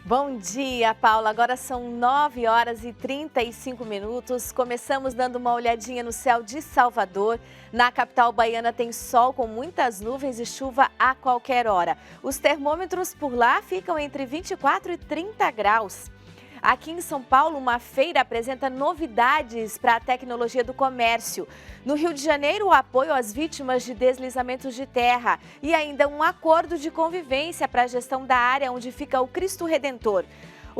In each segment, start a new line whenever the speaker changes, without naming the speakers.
Bom dia, Paula. Agora são 9 horas e 35 minutos. Começamos dando uma olhadinha no céu de Salvador. Na capital baiana tem sol com muitas nuvens e chuva a qualquer hora. Os termômetros por lá ficam entre 24 e 30 graus. Aqui em São Paulo, uma feira apresenta novidades para a tecnologia do comércio. No Rio de Janeiro, o apoio às vítimas de deslizamentos de terra e ainda um acordo de convivência para a gestão da área onde fica o Cristo Redentor.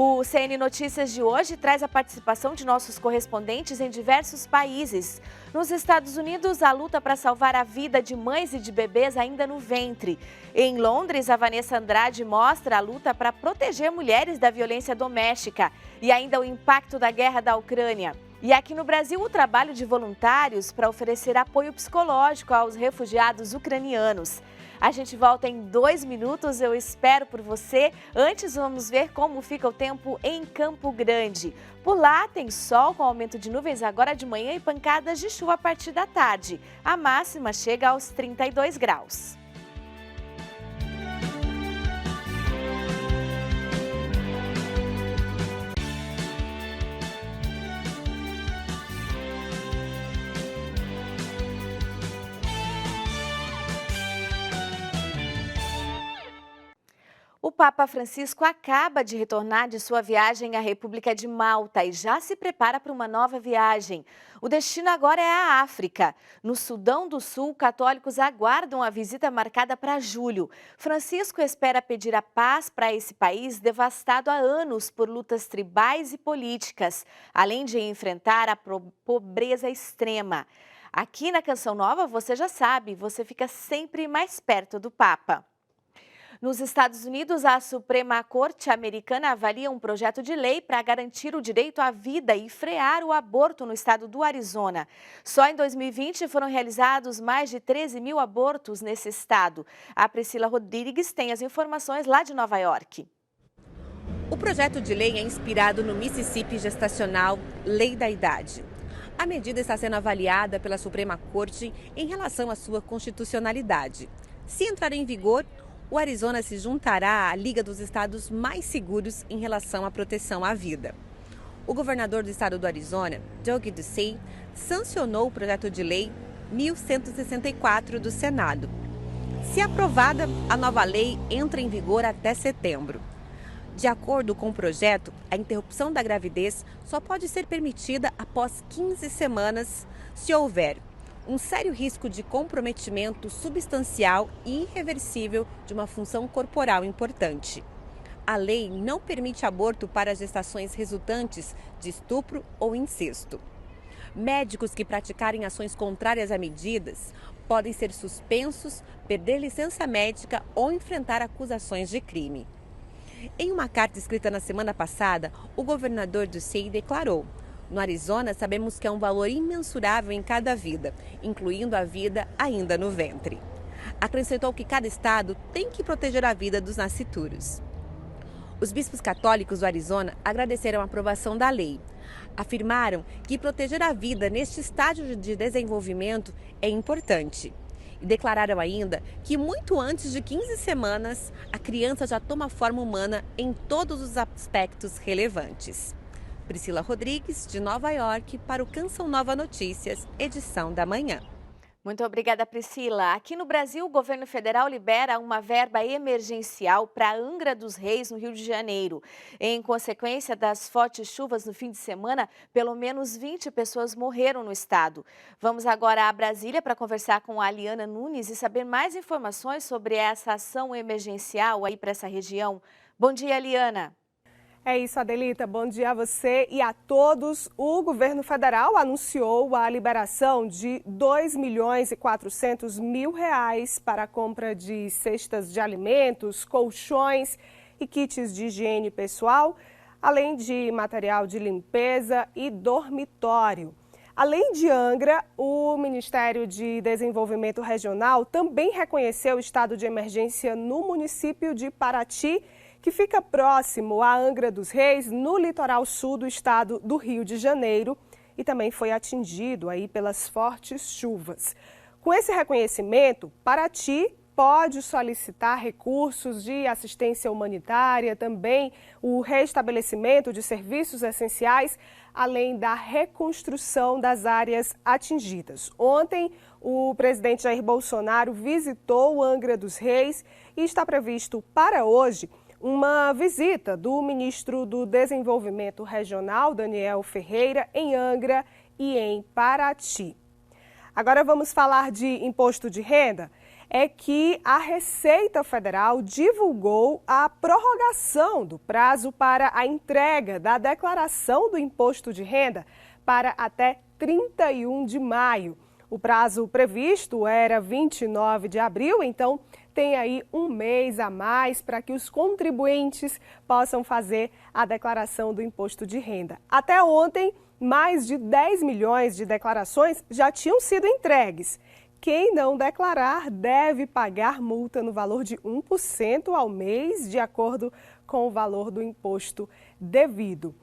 O CN Notícias de hoje traz a participação de nossos correspondentes em diversos países. Nos Estados Unidos, a luta para salvar a vida de mães e de bebês ainda no ventre. Em Londres, a Vanessa Andrade mostra a luta para proteger mulheres da violência doméstica e ainda o impacto da guerra da Ucrânia. E aqui no Brasil, o trabalho de voluntários para oferecer apoio psicológico aos refugiados ucranianos. A gente volta em 2 minutos, eu espero por você. Antes, vamos ver como fica o tempo em Campo Grande. Por lá, tem sol com aumento de nuvens agora de manhã e pancadas de chuva a partir da tarde. A máxima chega aos 32 graus. O Papa Francisco acaba de retornar de sua viagem à República de Malta e já se prepara para uma nova viagem. O destino agora é a África. No Sudão do Sul, católicos aguardam a visita marcada para julho. Francisco espera pedir a paz para esse país devastado há anos por lutas tribais e políticas, além de enfrentar a pobreza extrema. Aqui na Canção Nova, você já sabe, você fica sempre mais perto do Papa. Nos Estados Unidos, a Suprema Corte Americana avalia um projeto de lei para garantir o direito à vida e frear o aborto no estado do Arizona. Só em 2020 foram realizados mais de 13 mil abortos nesse estado. A Priscila Rodrigues tem as informações lá de Nova York.
O projeto de lei é inspirado no Mississippi Gestacional Lei da Idade. A medida está sendo avaliada pela Suprema Corte em relação à sua constitucionalidade. Se entrar em vigor, o Arizona se juntará à Liga dos Estados mais seguros em relação à proteção à vida. O governador do estado do Arizona, Doug Ducey, sancionou o projeto de lei 1164 do Senado. Se aprovada, a nova lei entra em vigor até setembro. De acordo com o projeto, a interrupção da gravidez só pode ser permitida após 15 semanas se houver um sério risco de comprometimento substancial e irreversível de uma função corporal importante. A lei não permite aborto para gestações resultantes de estupro ou incesto. Médicos que praticarem ações contrárias a medidas podem ser suspensos, perder licença médica ou enfrentar acusações de crime. Em uma carta escrita na semana passada, o governador Ducey declarou: no Arizona, sabemos que é um valor imensurável em cada vida, incluindo a vida ainda no ventre. Acrescentou que cada estado tem que proteger a vida dos nascituros. Os bispos católicos do Arizona agradeceram a aprovação da lei. Afirmaram que proteger a vida neste estágio de desenvolvimento é importante. E declararam ainda que muito antes de 15 semanas, a criança já toma forma humana em todos os aspectos relevantes. Priscila Rodrigues, de Nova York, para o Canção Nova Notícias, edição da manhã.
Muito obrigada, Priscila. Aqui no Brasil, o governo federal libera uma verba emergencial para Angra dos Reis, no Rio de Janeiro. Em consequência das fortes chuvas no fim de semana, pelo menos 20 pessoas morreram no estado. Vamos agora a Brasília para conversar com a Liana Nunes e saber mais informações sobre essa ação emergencial aí para essa região. Bom dia, Liana.
É isso, Adelita. Bom dia a você e a todos. O governo federal anunciou a liberação de R$2.400.000 para a compra de cestas de alimentos, colchões e kits de higiene pessoal, além de material de limpeza e dormitório. Além de Angra, o Ministério de Desenvolvimento Regional também reconheceu o estado de emergência no município de Paraty, que fica próximo a Angra dos Reis, no litoral sul do estado do Rio de Janeiro, e também foi atingido aí pelas fortes chuvas. Com esse reconhecimento, Paraty pode solicitar recursos de assistência humanitária, também o restabelecimento de serviços essenciais, além da reconstrução das áreas atingidas. Ontem, o presidente Jair Bolsonaro visitou Angra dos Reis e está previsto para hoje uma visita do ministro do Desenvolvimento Regional, Daniel Ferreira, em Angra e em Paraty. Agora vamos falar de imposto de renda. É que a Receita Federal divulgou a prorrogação do prazo para a entrega da declaração do imposto de renda para até 31 de maio. O prazo previsto era 29 de abril, então tem aí um mês a mais para que os contribuintes possam fazer a declaração do imposto de renda. Até ontem, mais de 10 milhões de declarações já tinham sido entregues. Quem não declarar deve pagar multa no valor de 1% ao mês, de acordo com o valor do imposto devido.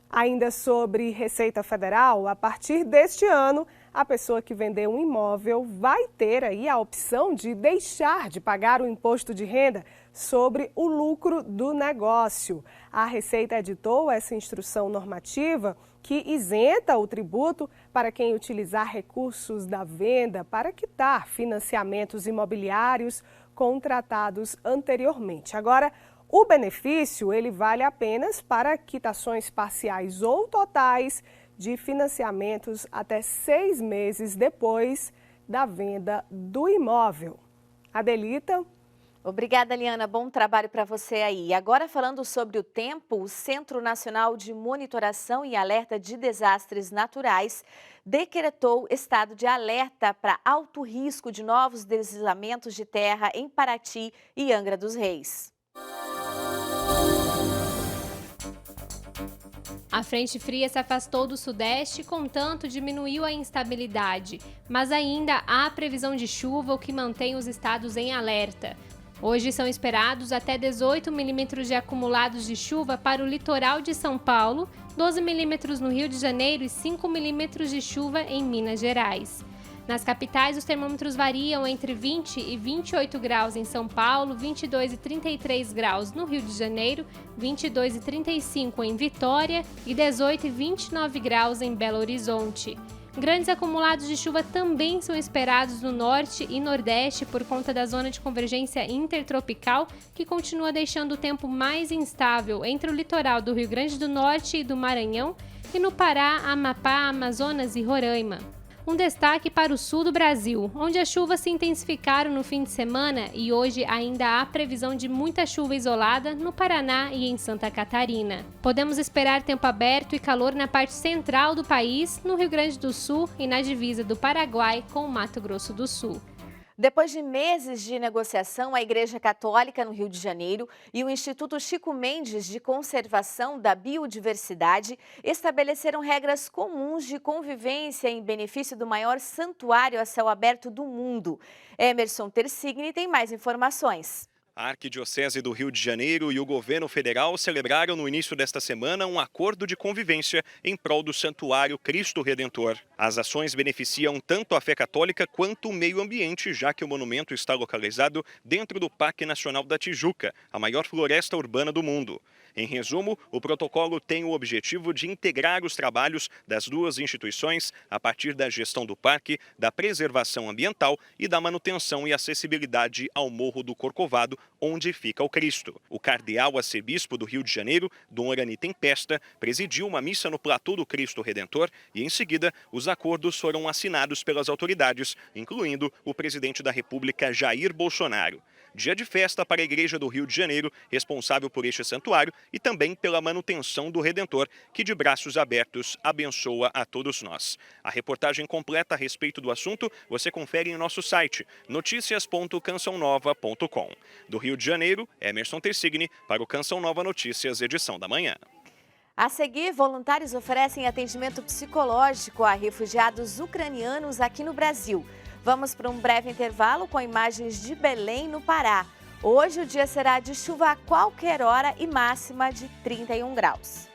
Ainda sobre Receita Federal, a partir deste ano, a pessoa que vender um imóvel vai ter aí a opção de deixar de pagar o imposto de renda sobre o lucro do negócio. A Receita editou essa instrução normativa que isenta o tributo para quem utilizar recursos da venda para quitar financiamentos imobiliários contratados anteriormente. Agora, o benefício ele vale apenas para quitações parciais ou totais de financiamentos até 6 meses depois da venda do imóvel. Adelita.
Obrigada, Liana. Bom trabalho para você aí. Agora, falando sobre o tempo, o Centro Nacional de Monitoração e Alerta de Desastres Naturais decretou estado de alerta para alto risco de novos deslizamentos de terra em Paraty e Angra dos Reis.
A frente fria se afastou do sudeste, contanto diminuiu a instabilidade, mas ainda há previsão de chuva, o que mantém os estados em alerta. Hoje são esperados até 18 milímetros de acumulados de chuva para o litoral de São Paulo, 12 milímetros no Rio de Janeiro e 5 milímetros de chuva em Minas Gerais. Nas capitais, os termômetros variam entre 20 e 28 graus em São Paulo, 22 e 33 graus no Rio de Janeiro, 22 e 35 em Vitória e 18 e 29 graus em Belo Horizonte. Grandes acumulados de chuva também são esperados no norte e nordeste por conta da zona de convergência intertropical, que continua deixando o tempo mais instável entre o litoral do Rio Grande do Norte e do Maranhão e no Pará, Amapá, Amazonas e Roraima. Um destaque para o sul do Brasil, onde as chuvas se intensificaram no fim de semana e hoje ainda há previsão de muita chuva isolada no Paraná e em Santa Catarina. Podemos esperar tempo aberto e calor na parte central do país, no Rio Grande do Sul e na divisa do Paraguai com o Mato Grosso do Sul.
Depois de meses de negociação, a Igreja Católica no Rio de Janeiro e o Instituto Chico Mendes de Conservação da Biodiversidade estabeleceram regras comuns de convivência em benefício do maior santuário a céu aberto do mundo. Emerson Tersigni tem mais informações.
A Arquidiocese do Rio de Janeiro e o governo federal celebraram no início desta semana um acordo de convivência em prol do Santuário Cristo Redentor. As ações beneficiam tanto a fé católica quanto o meio ambiente, já que o monumento está localizado dentro do Parque Nacional da Tijuca, a maior floresta urbana do mundo. Em resumo, o protocolo tem o objetivo de integrar os trabalhos das duas instituições a partir da gestão do parque, da preservação ambiental e da manutenção e acessibilidade ao Morro do Corcovado, onde fica o Cristo. O cardeal arcebispo do Rio de Janeiro, Dom Orani Tempesta, presidiu uma missa no platô do Cristo Redentor e, em seguida, os acordos foram assinados pelas autoridades, incluindo o presidente da República, Jair Bolsonaro. Dia de festa para a Igreja do Rio de Janeiro, responsável por este santuário, e também pela manutenção do Redentor, que de braços abertos abençoa a todos nós. A reportagem completa a respeito do assunto você confere em nosso site, noticias.cançãonova.com. Do Rio de Janeiro, Emerson Tersigni, para o Canção Nova Notícias, edição da manhã.
A seguir, voluntários oferecem atendimento psicológico a refugiados ucranianos aqui no Brasil. Vamos para um breve intervalo com imagens de Belém, no Pará. Hoje o dia será de chuva a qualquer hora e máxima de 31 graus.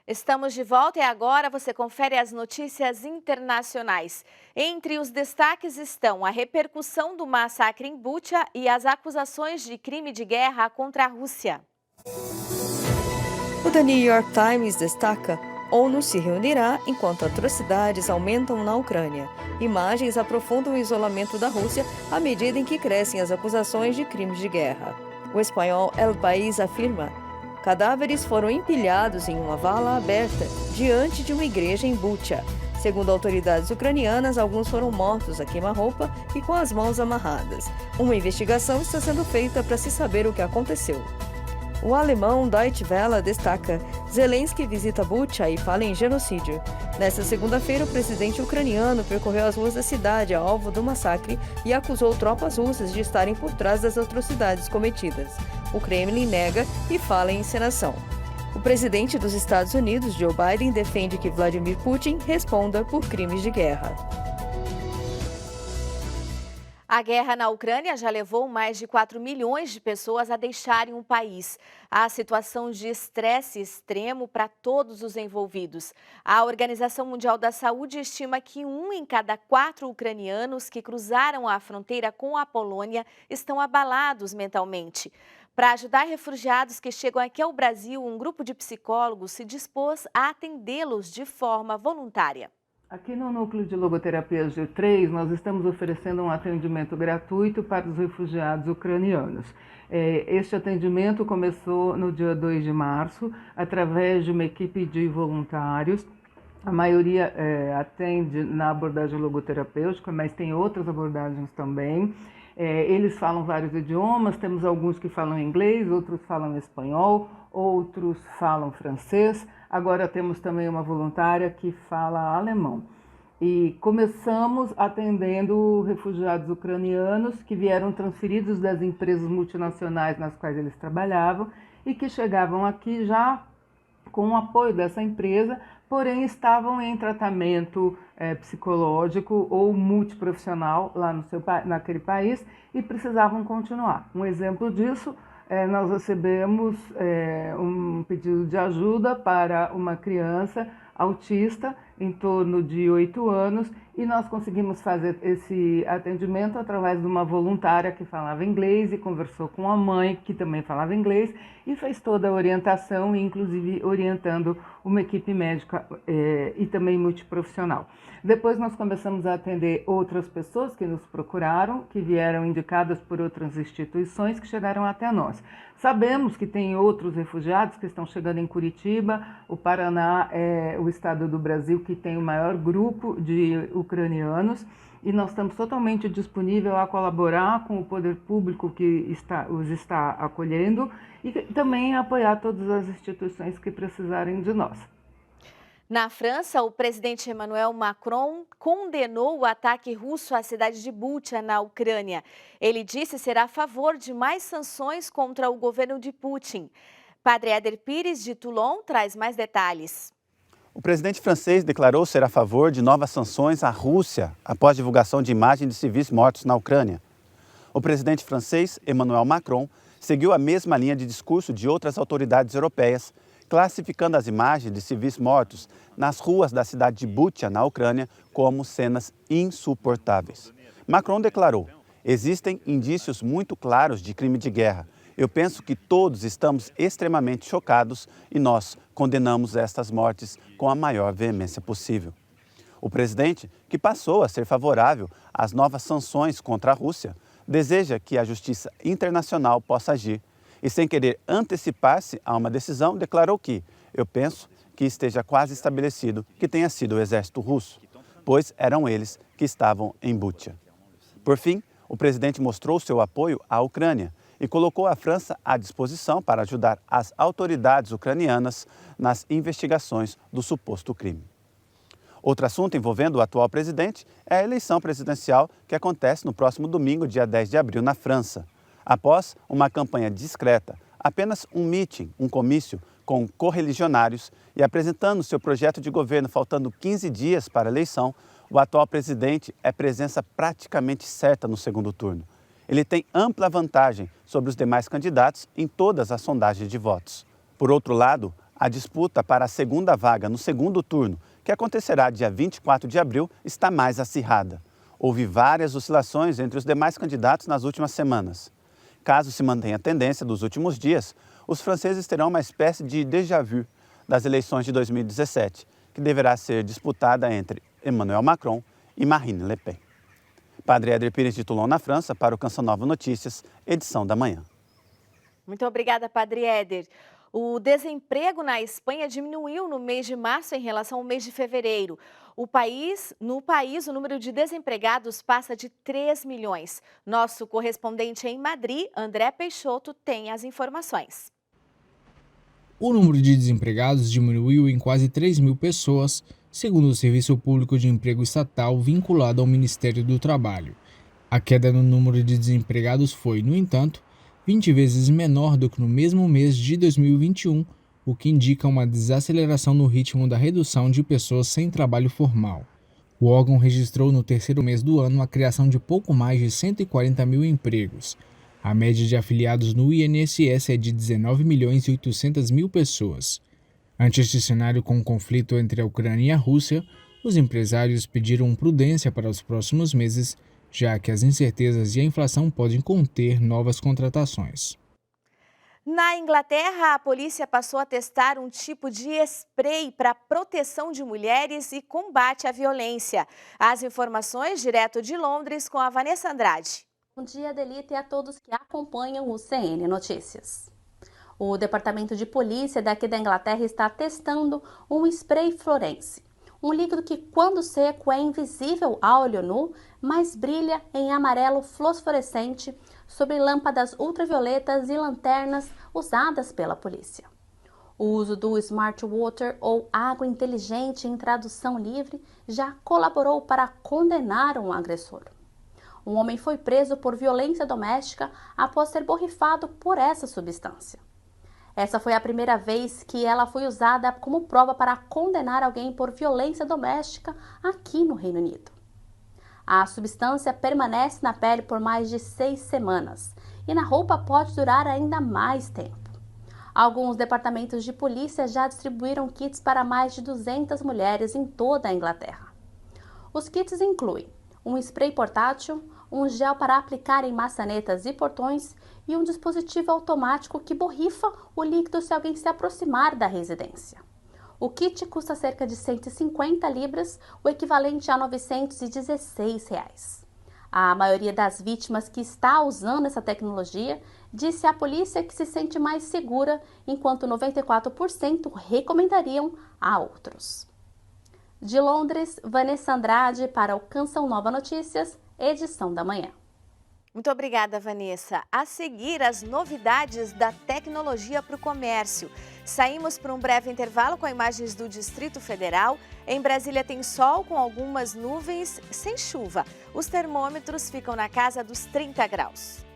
Estamos de volta e agora você confere as notícias internacionais. Entre os destaques estão a repercussão do massacre em Bucha e as acusações de crime de guerra contra a Rússia.
O The New York Times destaca: ONU se reunirá enquanto atrocidades aumentam na Ucrânia. Imagens aprofundam o isolamento da Rússia à medida em que crescem as acusações de crimes de guerra. O espanhol El País afirma: cadáveres foram empilhados em uma vala aberta diante de uma igreja em Bucha. Segundo autoridades ucranianas, alguns foram mortos a queima-roupa e com as mãos amarradas. Uma investigação está sendo feita para se saber o que aconteceu. O alemão Deutsche Welle destaca: Zelensky visita Bucha e fala em genocídio. Nesta segunda-feira, o presidente ucraniano percorreu as ruas da cidade alvo do massacre e acusou tropas russas de estarem por trás das atrocidades cometidas. O Kremlin nega e fala em encenação. O presidente dos Estados Unidos, Joe Biden, defende que Vladimir Putin responda por crimes de guerra.
A guerra na Ucrânia já levou mais de 4 milhões de pessoas a deixarem o país. Há situação de estresse extremo para todos os envolvidos. A Organização Mundial da Saúde estima que 1 em cada 4 ucranianos que cruzaram a fronteira com a Polônia estão abalados mentalmente. Para ajudar refugiados que chegam aqui ao Brasil, um grupo de psicólogos se dispôs a atendê-los de forma voluntária.
Aqui no Núcleo de Logoterapia G3, nós estamos oferecendo um atendimento gratuito para os refugiados ucranianos. Este atendimento começou no dia 2 de março, através de uma equipe de voluntários. A maioria atende na abordagem logoterapêutica, mas tem outras abordagens também. Eles falam vários idiomas, temos alguns que falam inglês, outros falam espanhol, outros falam francês. Agora temos também uma voluntária que fala alemão. E começamos atendendo refugiados ucranianos que vieram transferidos das empresas multinacionais nas quais eles trabalhavam e que chegavam aqui já com o apoio dessa empresa, porém estavam em tratamento psicológico ou multiprofissional lá naquele país e precisavam continuar. Um exemplo disso, nós recebemos um pedido de ajuda para uma criança autista em torno de 8 anos e nós conseguimos fazer esse atendimento através de uma voluntária que falava inglês e conversou com a mãe que também falava inglês e fez toda a orientação, inclusive orientando uma equipe médica e também multiprofissional. Depois nós começamos a atender outras pessoas que nos procuraram, que vieram indicadas por outras instituições que chegaram até nós. Sabemos que tem outros refugiados que estão chegando em Curitiba. O Paraná é o estado do Brasil que tem o maior grupo de ucranianos e nós estamos totalmente disponíveis a colaborar com o poder público que os está acolhendo e também apoiar todas as instituições que precisarem de nós.
Na França, o presidente Emmanuel Macron condenou o ataque russo à cidade de Bucha, na Ucrânia. Ele disse ser a favor de mais sanções contra o governo de Putin. Padre Éder Pires, de Toulon, traz mais detalhes.
O presidente francês declarou ser a favor de novas sanções à Rússia após divulgação de imagens de civis mortos na Ucrânia. O presidente francês, Emmanuel Macron, seguiu a mesma linha de discurso de outras autoridades europeias, classificando as imagens de civis mortos nas ruas da cidade de Bucha, na Ucrânia, como cenas insuportáveis. Macron declarou: existem indícios muito claros de crime de guerra. Eu penso que todos estamos extremamente chocados e nós condenamos estas mortes com a maior veemência possível. O presidente, que passou a ser favorável às novas sanções contra a Rússia, deseja que a justiça internacional possa agir e, sem querer antecipar-se a uma decisão, declarou que: eu penso que esteja quase estabelecido que tenha sido o exército russo, pois eram eles que estavam em Bucha. Por fim, o presidente mostrou seu apoio à Ucrânia e colocou a França à disposição para ajudar as autoridades ucranianas nas investigações do suposto crime. Outro assunto envolvendo o atual presidente é a eleição presidencial que acontece no próximo domingo, dia 10 de abril, na França. Após uma campanha discreta, apenas um meeting, um comício com correligionários e apresentando seu projeto de governo faltando 15 dias para a eleição, o atual presidente é presença praticamente certa no segundo turno. Ele tem ampla vantagem sobre os demais candidatos em todas as sondagens de votos. Por outro lado, A disputa para a segunda vaga no segundo turno, que acontecerá dia 24 de abril, está mais acirrada. Houve várias oscilações entre os demais candidatos nas últimas semanas. Caso se mantenha a tendência dos últimos dias, os franceses terão uma espécie de déjà vu das eleições de 2017, que deverá ser disputada entre Emmanuel Macron e Marine Le Pen. Padre Éder Pires de Toulon, na França, para o Canção Nova Notícias, edição da manhã.
Muito obrigada, Padre Éder. O desemprego na Espanha diminuiu no mês de março em relação ao mês de fevereiro. No país, o número de desempregados passa de 3 milhões. Nosso correspondente em Madrid, André Peixoto, tem as informações.
O número de desempregados diminuiu em quase 3 mil pessoas, segundo o Serviço Público de Emprego Estatal vinculado ao Ministério do Trabalho. A queda no número de desempregados foi, no entanto, 20 vezes menor do que no mesmo mês de 2021, o que indica uma desaceleração no ritmo da redução de pessoas sem trabalho formal. O órgão registrou no terceiro mês do ano a criação de pouco mais de 140 mil empregos. A média de afiliados no INSS é de 19 milhões e 800 mil pessoas. Ante este cenário com o conflito entre a Ucrânia e a Rússia, os empresários pediram prudência para os próximos meses, já que as incertezas e a inflação podem conter novas contratações.
Na Inglaterra, a polícia passou a testar um tipo de spray para proteção de mulheres e combate à violência. As informações direto de Londres com a Vanessa Andrade.
Bom dia, Delita, e a todos que acompanham o CN Notícias. O Departamento de Polícia daqui da Inglaterra está testando um spray florense. Um líquido que, quando seco, é invisível a olho nu, mas brilha em amarelo fosforescente sobre lâmpadas ultravioletas e lanternas usadas pela polícia. O uso do Smart Water, ou água inteligente em tradução livre, já colaborou para condenar um agressor. Um homem foi preso por violência doméstica após ser borrifado por essa substância. Essa foi a primeira vez que ela foi usada como prova para condenar alguém por violência doméstica aqui no Reino Unido. A substância permanece na pele por mais de 6 semanas e na roupa pode durar ainda mais tempo. Alguns departamentos de polícia já distribuíram kits para mais de 200 mulheres em toda a Inglaterra. Os kits incluem um spray portátil, um gel para aplicar em maçanetas e portões e um dispositivo automático que borrifa o líquido se alguém se aproximar da residência. O kit custa cerca de 150 libras, o equivalente a R$ 916. A maioria das vítimas que está usando essa tecnologia disse à polícia que se sente mais segura, enquanto 94% recomendariam a outros. De Londres, Vanessa Andrade para o Canção Nova Notícias, edição da manhã.
Muito obrigada, Vanessa. A seguir, as novidades da tecnologia para o comércio. Saímos para um breve intervalo com imagens do Distrito Federal. Em Brasília tem sol com algumas nuvens sem chuva. Os termômetros ficam na casa dos 30 graus.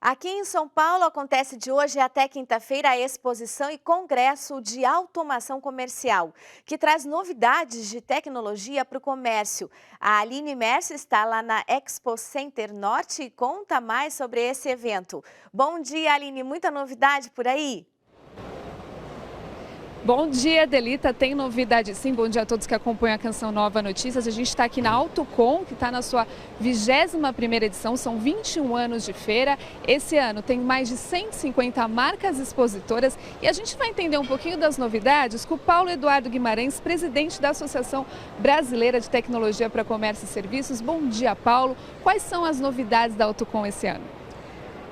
Aqui em São Paulo acontece de hoje até quinta-feira a exposição e congresso de automação comercial, que traz novidades de tecnologia para o comércio. A Aline Merce está lá na Expo Center Norte e conta mais sobre esse evento. Bom dia, Aline, muita novidade por aí?
Bom dia, Delita. Tem novidade sim. Bom dia a todos que acompanham a Canção Nova Notícias. A gente está aqui na Autocom, que está na sua 21ª edição. São 21 anos de feira. Esse ano tem mais de 150 marcas expositoras. E a gente vai entender um pouquinho das novidades com o Paulo Eduardo Guimarães, presidente da Associação Brasileira de Tecnologia para Comércio e Serviços. Bom dia, Paulo. Quais são as novidades da Autocom esse ano?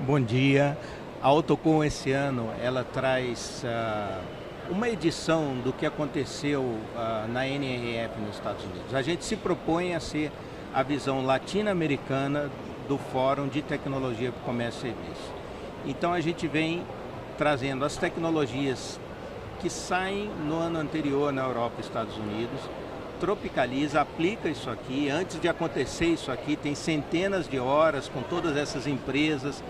Bom dia. A Autocom esse ano, ela traz uma edição do que aconteceu na NRF nos Estados Unidos. A gente se propõe a ser a visão latino-americana do Fórum de Tecnologia para o Comércio e Serviço. Então a gente vem trazendo as tecnologias que saem no ano anterior na Europa e Estados Unidos, tropicaliza, aplica isso aqui. Antes de acontecer isso aqui, tem centenas de horas com todas essas empresas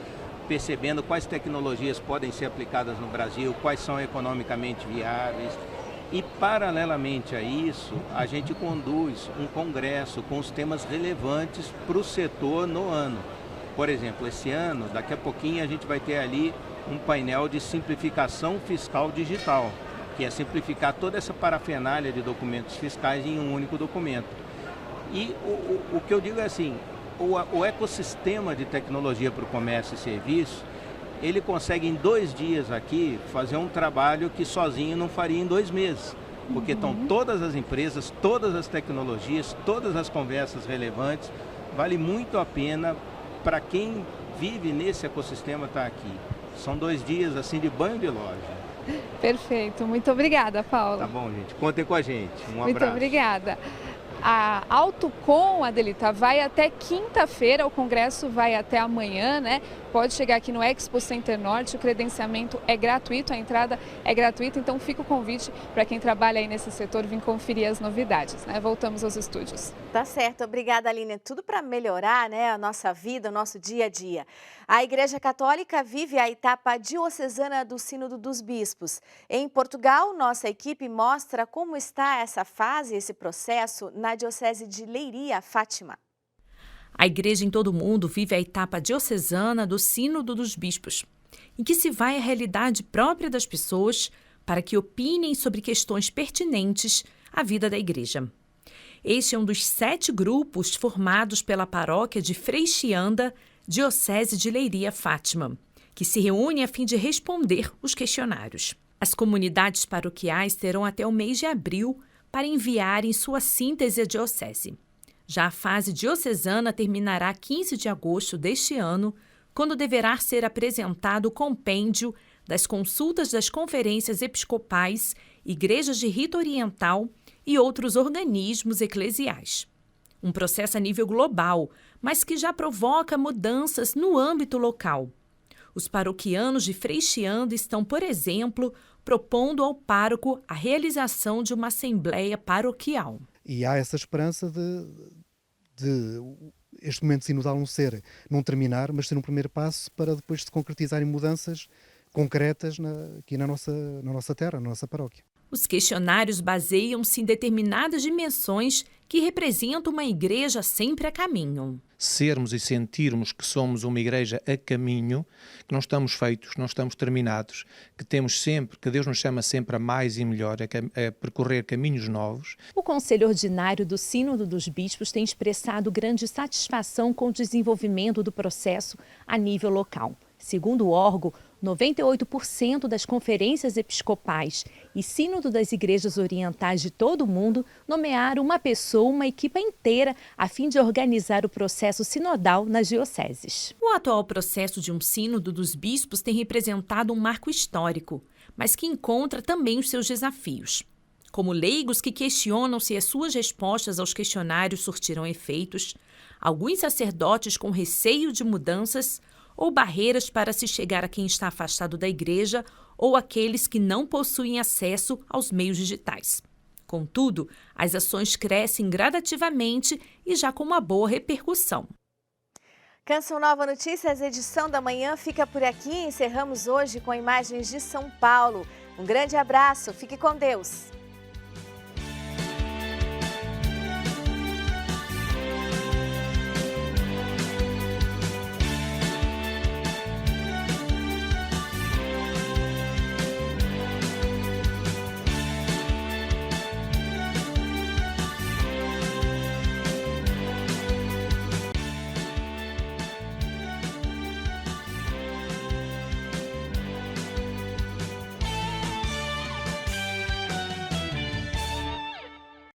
percebendo quais tecnologias podem ser aplicadas no Brasil, quais são economicamente viáveis. E, paralelamente a isso, a gente conduz um congresso com os temas relevantes para o setor no ano. Por exemplo, esse ano, daqui a pouquinho, a gente vai ter ali um painel de simplificação fiscal digital, que é simplificar toda essa parafernália de documentos fiscais em um único documento. E o que eu digo é assim, o ecossistema de tecnologia para o comércio e serviço, ele consegue em 2 dias aqui fazer um trabalho que sozinho não faria em 2 meses. Porque estão todas as empresas, todas as tecnologias, todas as conversas relevantes. Vale muito a pena para quem vive nesse ecossistema estar aqui. São 2 dias assim de banho de loja.
Perfeito, muito obrigada, Paulo.
Tá bom, gente. Contem com a gente. Um abraço.
Muito obrigada. A Autocom, Adelita, vai até quinta-feira, o congresso vai até amanhã, né? Pode chegar aqui no Expo Center Norte, o credenciamento é gratuito, a entrada é gratuita, então fica o convite para quem trabalha aí nesse setor vir conferir as novidades, né? Voltamos aos estúdios.
Tá certo, obrigada, Aline. Tudo para melhorar, né, a nossa vida, o nosso dia a dia. A Igreja Católica vive a etapa diocesana do Sínodo dos Bispos. Em Portugal, nossa equipe mostra como está essa fase, esse processo na Diocese de Leiria, Fátima.
A Igreja em todo o mundo vive a etapa diocesana do Sínodo dos Bispos, em que se vai à realidade própria das pessoas para que opinem sobre questões pertinentes à vida da Igreja. Este é um dos 7 grupos formados pela paróquia de Freixianda, Diocese de Leiria, Fátima, que se reúne a fim de responder os questionários. As comunidades paroquiais terão até o mês de abril para enviarem sua síntese à diocese. Já a fase diocesana terminará 15 de agosto deste ano, quando deverá ser apresentado o compêndio das consultas das conferências episcopais, igrejas de rito oriental e outros organismos eclesiais. Um processo a nível global, mas que já provoca mudanças no âmbito local. Os paroquianos de Freixianda estão, por exemplo, propondo ao pároco a realização de uma assembleia paroquial.
E há essa esperança de este momento sinodal não terminar, mas ser um primeiro passo para depois se concretizarem mudanças concretas aqui na nossa terra, na nossa paróquia.
Os questionários baseiam-se em determinadas dimensões que representam uma igreja sempre a caminho.
Sermos e sentirmos que somos uma igreja a caminho, que não estamos feitos, não estamos terminados, que Deus nos chama sempre a mais e melhor, a percorrer caminhos novos.
O Conselho Ordinário do Sínodo dos Bispos tem expressado grande satisfação com o desenvolvimento do processo a nível local. Segundo o órgão, 98% das conferências episcopais e sínodo das igrejas orientais de todo o mundo nomearam uma pessoa, uma equipe inteira, a fim de organizar o processo sinodal nas dioceses. O atual processo de um sínodo dos bispos tem representado um marco histórico, mas que encontra também os seus desafios. Como leigos que questionam se as suas respostas aos questionários surtirão efeitos, alguns sacerdotes com receio de mudanças ou barreiras para se chegar a quem está afastado da igreja ou aqueles que não possuem acesso aos meios digitais. Contudo, as ações crescem gradativamente e já com uma boa repercussão.
Canção Nova Notícias, edição da manhã, fica por aqui. Encerramos hoje com imagens de São Paulo. Um grande abraço, fique com Deus.